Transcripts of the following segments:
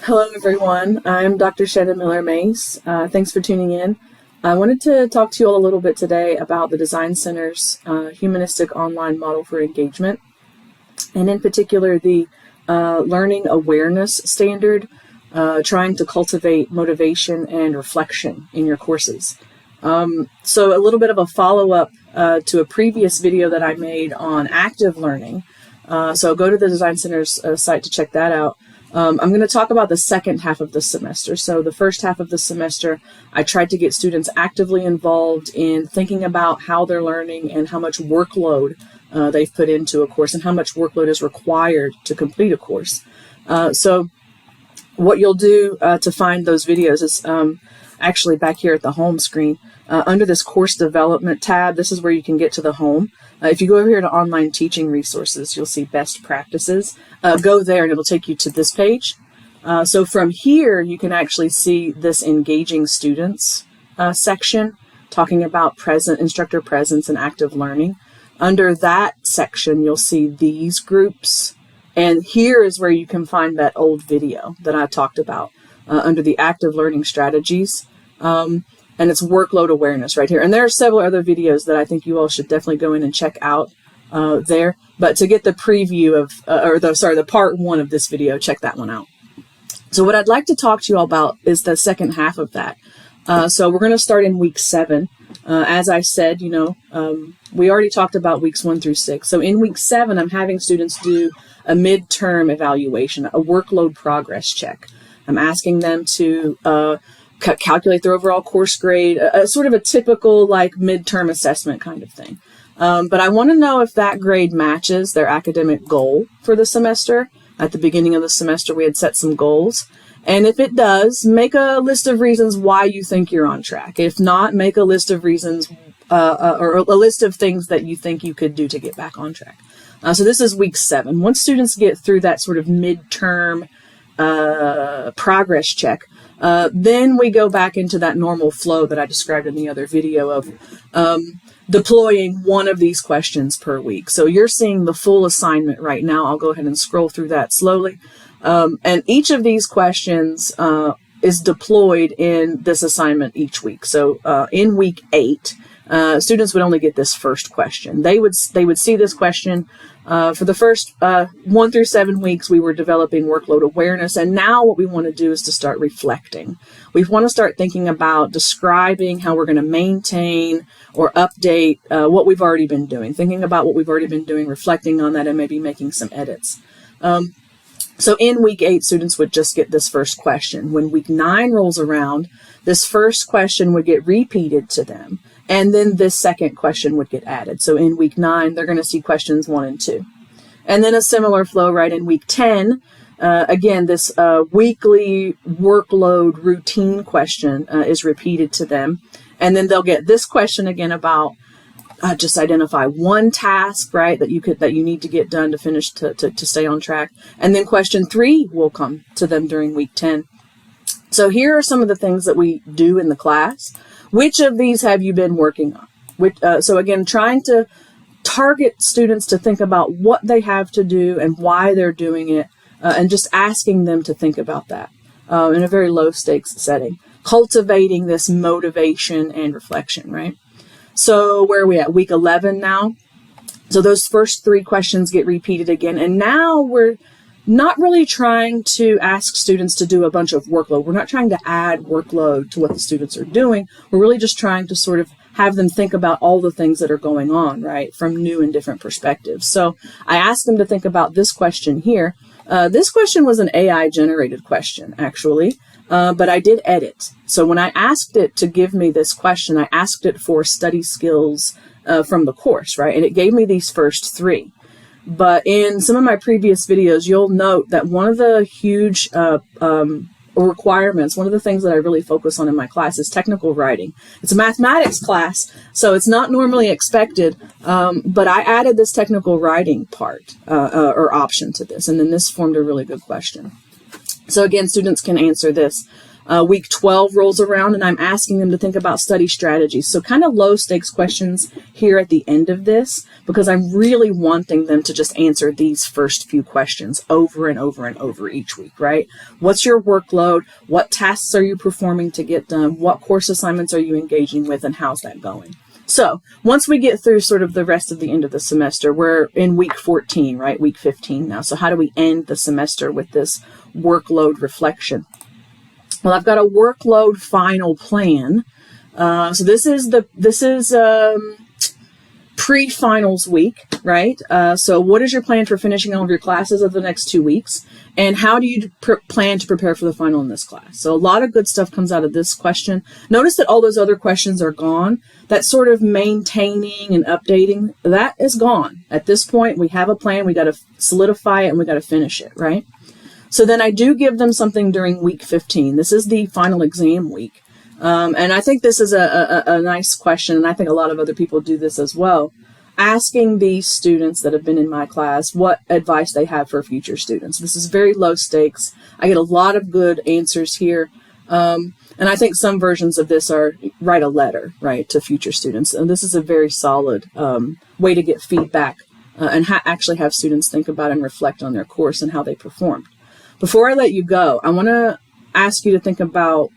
Hello, everyone. I'm Dr. Shannon Miller-Mace. Thanks for tuning in. I wanted to talk to you all a little bit today about the Design Center's humanistic online model for engagement, and in particular, the learning awareness standard, trying to cultivate motivation and reflection in your courses. So a little bit of a follow-up to a previous video that I made on active learning. So go to the Design Center's site to check that out. I'm going to talk about the second half of the semester. So the first half of the semester, I tried to get students actively involved in thinking about how they're learning and how much workload they've put into a course and how much workload is required to complete a course. So what you'll do to find those videos is actually back here at the home screen. Under this course development tab, this is where you can get to the home. If you go over here to online teaching resources, you'll see best practices. Go there and it'll take you to this page. So from here, you can actually see this engaging students section, talking about instructor presence and active learning. Under that section, you'll see these groups. And here is where you can find that old video that I talked about under the active learning strategies. And it's workload awareness right here. And there are several other videos that I think you all should definitely go in and check out there. But to get the preview of, the part one of this video, check that one out. So what I'd like to talk to you all about is the second half of that. So we're going to start in week 7. As I said, we already talked about weeks 1 through 6. So in week 7, I'm having students do a midterm evaluation, a workload progress check. I'm asking them to calculate their overall course grade, sort of a typical like midterm assessment kind of thing. But I want to know if that grade matches their academic goal for the semester. At the beginning of the semester, we had set some goals. And if it does, make a list of reasons why you think you're on track. If not, make a list of reasons or a list of things that you think you could do to get back on track. So this is week 7. Once students get through that sort of midterm progress check, then we go back into that normal flow that I described in the other video of deploying one of these questions per week. So you're seeing the full assignment right now. I'll go ahead and scroll through that slowly. And each of these questions is deployed in this assignment each week. So in week 8, students would only get this first question. They would see this question for the first 1 through 7 weeks. We were developing workload awareness, and now what we want to do is to start reflecting. We want to start thinking about describing how we're going to maintain or update what we've already been doing, thinking about what we've already been doing, reflecting on that, and maybe making some edits. So in week 8, students would just get this first question. When week 9 rolls around, this first question would get repeated to them. And then this second question would get added. So in week 9, they're going to see questions 1 and 2. And then a similar flow right in week 10. Again, this weekly workload routine question is repeated to them. And then they'll get this question again about just identify one task, right, that you need to get done to finish to stay on track. And then question 3 will come to them during week 10. So here are some of the things that we do in the class. Which of these have you been working on? So again, trying to target students to think about what they have to do and why they're doing it, and just asking them to think about that in a very low stakes setting, cultivating this motivation and reflection, right? So where are we at? Week 11 now. So those first 3 questions get repeated again. And now we're not really trying to ask students to do a bunch of workload. We're not trying to add workload to what the students are doing. We're really just trying to sort of have them think about all the things that are going on, right, from new and different perspectives. So I asked them to think about this question here. This question was an AI-generated question, actually, but I did edit. So when I asked it to give me this question, I asked it for study skills from the course, right, and it gave me these first 3. But in some of my previous videos, you'll note that one of the huge requirements, one of the things that I really focus on in my class is technical writing. It's a mathematics class, so it's not normally expected, but I added this technical writing part or option to this, and then this formed a really good question. So again, students can answer this. Week 12 rolls around and I'm asking them to think about study strategies. So kind of low stakes questions here at the end of this, because I'm really wanting them to just answer these first few questions over and over and over each week, right? What's your workload? What tasks are you performing to get done? What course assignments are you engaging with, and how's that going? So once we get through sort of the rest of the end of the semester, we're in week 14, right? Week 15 now. So how do we end the semester with this workload reflection? Well, I've got a workload final plan. So this is pre-finals week, right? So what is your plan for finishing all of your classes over the next 2 weeks? And how do you plan to prepare for the final in this class? So a lot of good stuff comes out of this question. Notice that all those other questions are gone. That sort of maintaining and updating, that is gone. At this point, we have a plan. We got to solidify it and we got to finish it, right? So then I do give them something during week 15. This is the final exam week. And I think this is a nice question, and I think a lot of other people do this as well. Asking these students that have been in my class what advice they have for future students. This is very low stakes. I get a lot of good answers here. And I think some versions of this are write a letter, right, to future students. And this is a very solid way to get feedback and actually have students think about and reflect on their course and how they performed. Before I let you go, I want to ask you to think about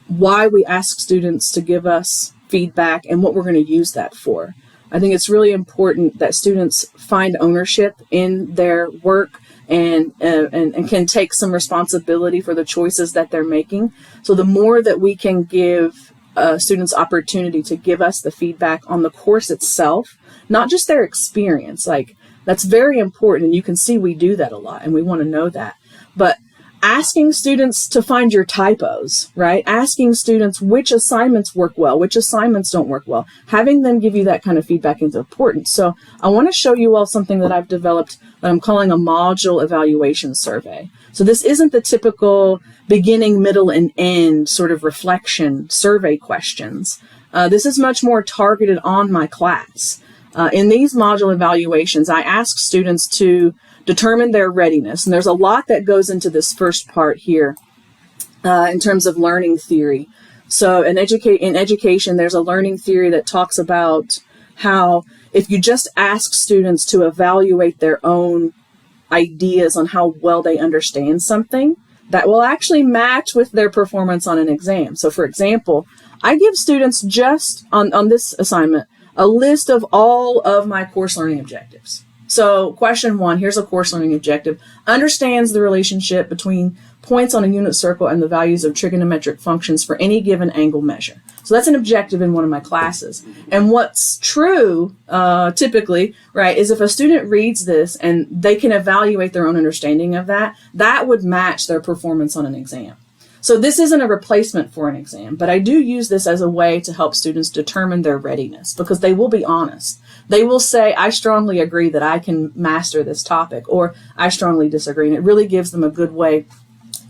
why we ask students to give us feedback and what we're going to use that for. I think it's really important that students find ownership in their work and can take some responsibility for the choices that they're making. So the more that we can give students opportunity to give us the feedback on the course itself, not just their experience, like that's very important. And you can see we do that a lot and we want to know that. But asking students to find your typos, right? Asking students which assignments work well, which assignments don't work well. Having them give you that kind of feedback is important. So I want to show you all something that I've developed that I'm calling a module evaluation survey. So this isn't the typical beginning, middle, and end sort of reflection survey questions. This is much more targeted on my class. In these module evaluations, I ask students to determine their readiness. And there's a lot that goes into this first part here in terms of learning theory. So in education, there's a learning theory that talks about how if you just ask students to evaluate their own ideas on how well they understand something, that will actually match with their performance on an exam. So for example, I give students just on this assignment a list of all of my course learning objectives. So question 1, here's a course learning objective, understands the relationship between points on a unit circle and the values of trigonometric functions for any given angle measure. So that's an objective in one of my classes. And what's true, typically, right, is if a student reads this and they can evaluate their own understanding of that, that would match their performance on an exam. So this isn't a replacement for an exam, but I do use this as a way to help students determine their readiness because they will be honest. They will say, I strongly agree that I can master this topic, or I strongly disagree. And it really gives them a good way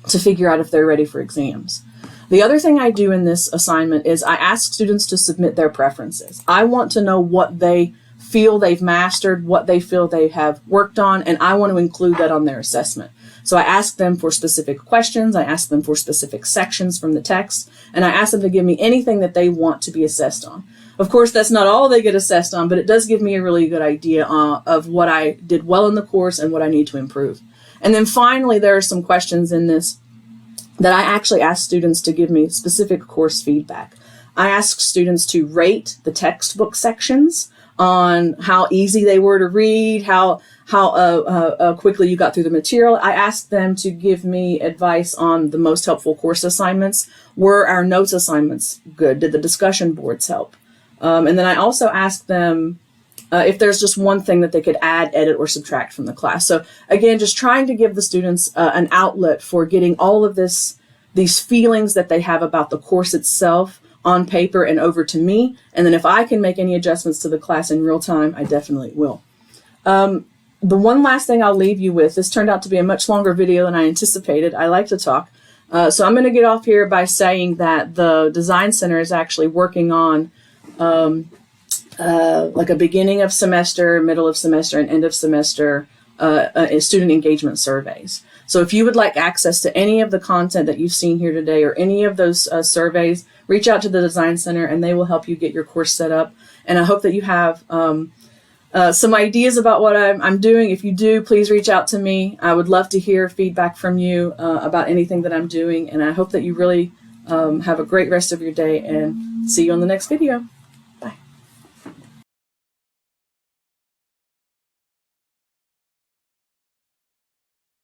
to figure out if they're ready for exams. The other thing I do in this assignment is I ask students to submit their preferences. I want to know what they feel they've mastered, what they feel they have worked on, and I want to include that on their assessment. So I ask them for specific questions, I ask them for specific sections from the text, and I ask them to give me anything that they want to be assessed on. Of course, that's not all they get assessed on, but it does give me a really good idea of what I did well in the course and what I need to improve. And then finally, there are some questions in this that I actually ask students to give me specific course feedback. I ask students to rate the textbook sections on how easy they were to read, how quickly you got through the material. I asked them to give me advice on the most helpful course assignments. Were our notes assignments good? Did the discussion boards help? And then I also asked them if there's just one thing that they could add, edit, or subtract from the class. So again, just trying to give the students an outlet for getting all of these feelings that they have about the course itself on paper and over to me. And then if I can make any adjustments to the class in real time, I definitely will. The one last thing I'll leave you with, this turned out to be a much longer video than I anticipated. I like to talk. So I'm going to get off here by saying that the Design Center is actually working on like a beginning of semester, middle of semester, and end of semester student engagement surveys. So if you would like access to any of the content that you've seen here today or any of those surveys, reach out to the Design Center and they will help you get your course set up. And I hope that you have some ideas about what I'm doing. If you do, please reach out to me. I would love to hear feedback from you about anything that I'm doing. And I hope that you really have a great rest of your day, and see you on the next video.